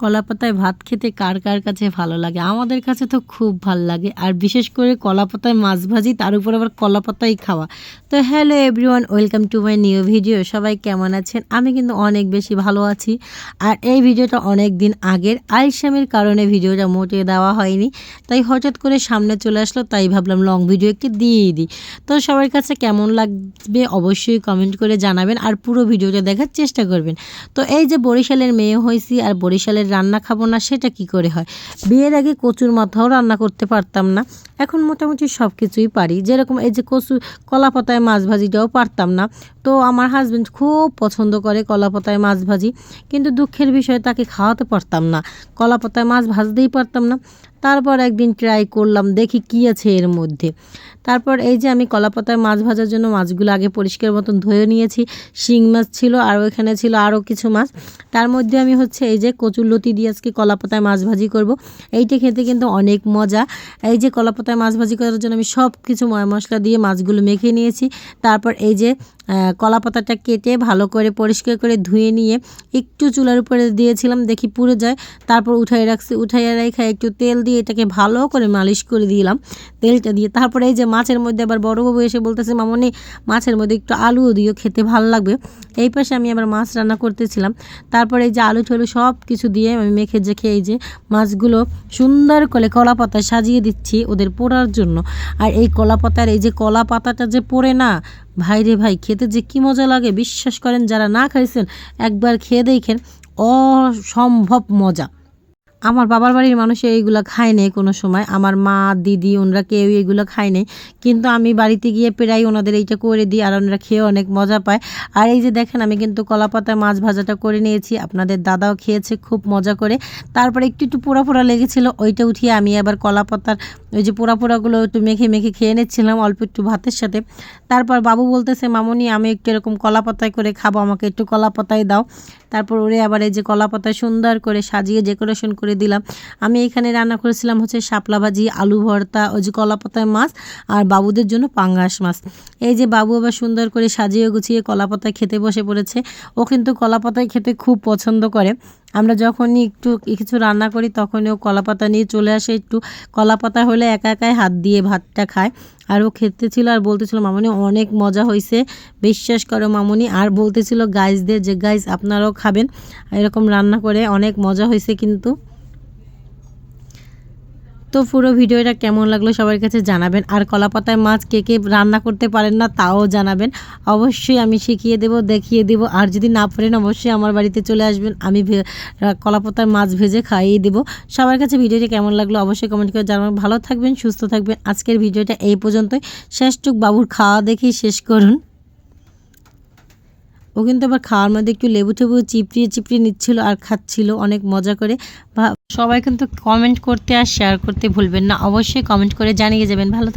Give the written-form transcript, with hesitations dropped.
কলাপাতায় ভাত খেতে কার কার কাছে ভালো লাগে? আমাদের কাছে তো খুব ভাল লাগে। আর বিশেষ করে কলাপাতায় মাছ ভাজি, তার উপর আবার কলাপাতাই খাওয়া। তো hello everyone, welcome to my new video. সবাই কেমন আছেন? আমি কিন্তু অনেক বেশি ভালো আছি। আর এই ভিডিওটা অনেক দিন আগের, আলসেমির কারণে ভিডিওটা মোটে দেওয়া হয়নি। তাই হঠাৎ করে সামনে চলে আসলো, তাই ভাবলাম লং ভিডিও একটি দিয়েই দিই। তো সবার কাছে কেমন লাগবে অবশ্যই কমেন্ট করে জানাবেন, আর পুরো ভিডিওটা দেখার চেষ্টা করবেন। তো এই যে বরিশালের মেয়ে হয়েছি আর বরিশালের রান্না খাবো না, সেটা কি করে হয়? বিয়ের আগে কচুর মাথাও রান্না করতে পারতাম না, এখন মোটামুটি সব কিছুই পারি। যেরকম এই যে কলা পাতায় মাছ ভাজিটাও পারতাম না। তো আমার হাজব্যান্ড খুব পছন্দ করে কলা পাতায় মাছ ভাজি, কিন্তু দুঃখের বিষয় তাকে খাওয়াতে পারতাম না, কলা পাতায় মাছ ভাজতেই পারতাম না। তারপর একদিন ট্রাই করলাম, দেখি কী আছে এর মধ্যে। তারপর এই যে আমি কলা পাতায় মাছ ভাজার জন্য মাছগুলো আগে পরিষ্কার মতন ধুয়ে নিয়েছি। শিং মাছ ছিল, আর ওইখানে ছিল আরও কিছু মাছ। তার মধ্যে আমি এই যে কচুরলতি দিয়ে আজকে কলা পাতায় মাছ ভাজি করব। এইটা খেতে কিন্তু অনেক মজা। এই যে কলা পাতায় মাছ ভাজি করার জন্য আমি সব কিছু ময় মশলা দিয়ে মাছগুলো মেখে নিয়েছি। তারপর এই যে কলা পাতাটা কেটে ভালো করে পরিষ্কার করে ধুয়ে নিয়ে একটু চুলার উপরে দিয়েছিলাম, দেখি পুড়ে যায়। তারপর উঠাইয়া রেখে একটু তেল দিয়ে এটাকে ভালো করে মালিশ করে দিলাম তেলটা দিয়ে। তারপরে এই যে মাছের মধ্যে আবার বড়বাবু এসে বলতেছে, মামনি মাছের মধ্যে একটু আলুও দিও, খেতে ভালো লাগবে। এই পাশে আমি আবার মাছ রান্না করতেছিলাম। তারপরে এই যে আলু ঠলু সব কিছু দিয়ে আমি মেখে এই যে মাছগুলো সুন্দর করে কলা পাতায় সাজিয়ে দিচ্ছি ওদের পোড়ার জন্য। আর এই কলা পাতার এই যে কলা পাতাটা যে পোড়ে না, ভাই রে ভাই, খেতে যে কি মজা লাগে বিশ্বাস করেন, যারা না খাইছেন একবার খেয়ে দেখেন, অসম্ভব মজা। আমার বাবার বাড়ির মানুষ এইগুলো খায় নাই কোনো সময়, আমার মা দিদি ওনারা কেউ এগুলো খায় নাই, কিন্তু আমি বাড়িতে গিয়ে প্রায় ওনাদের এইটা করে দিই, আর ওনারা খেয়ে অনেক মজা পায়। আর এই যে দেখেন আমি কিন্তু কলাপাতায় মাছ ভাজাটা করে নিয়েছি, আপনাদের দাদাও খেয়েছে খুব মজা করে। তারপরে একটু একটু পোড়া পোড়া লেগেছিলো, ওইটা উঠিয়ে আমি আবার কলাপাতার ওই যে পোড়া পোড়াগুলো একটু মেখে মেখে খেয়ে নিচ্ছিলাম অল্প একটু ভাতের সাথে। তারপর বাবু বলতেছে, মামনি আমি একটু এরকম কলাপাতায় করে খাবো, আমাকে একটু কলাপাতায় দাও। তারপর ওরে আবার এই যে কলাপাতায় সুন্দর করে সাজিয়ে ডেকোরেশন করে দিলাম। আমি এখানে রান্না করেছিলাম শাপলা ভাজি, আলু ভর্তা, ওই যে কলাপাতায় মাছ, আর বাবুদের জন্য পাঙ্গাস মাছ। এই যে বাবু আবার সুন্দর করে সাজিয়ে গুছিয়ে কলাপাতায় খেতে বসে পড়েছে। ও কিন্তু কলাপাতায় খেতে খুব পছন্দ করে। আমরা যখনই একটু কিছু রান্না করি তখনই ও কলাপাতা নিয়ে চলে আসে, একটু কলাপাতা হলে একা একাই হাত দিয়ে ভাতটা খায়। আর ও খেতে ছিল আর বলতেছিল, মামনি অনেক মজা হয়েছে, বিশ্বাস করো মামনি। আর বলতেছিল গাইজদের যে গাইজ আপনারাও খাবেন, এরকম রান্না করে অনেক মজা হয়েছে কিন্তু। তো পুরো ভিডিওটা কেমন লাগলো সবার কাছে জানাবেন। আর কলাপাতায় মাছ কে কে রান্না করতে পারেন না তাও জানাবেন, অবশ্যই আমি শিখিয়ে দেব, দেখিয়ে দেব। আর যদি না পারেন অবশ্যই আমার বাড়িতে চলে আসবেন, আমি কলাপাতায় মাছ ভেজে খাইয়ে দেব। সবার কাছে ভিডিওটা কেমন লাগলো অবশ্যই কমেন্ট করে জানাবেন। ভালো থাকবেন, সুস্থ থাকবেন। আজকের ভিডিওটা এই পর্যন্তই। শেষটুক বাবুর খাওয়া দেখেই শেষ করুন। ও কিন্তু আবার খাওয়ার মধ্যে একটু লেবু টেবু চিপড়িয়ে নিচ্ছিল আর খাচ্ছিল অনেক মজা করে। সবাই কিন্তু কমেন্ট করতে আর শেয়ার করতে ভুলবেন না, অবশ্যই কমেন্ট করে জানিয়ে যাবেন। ভালো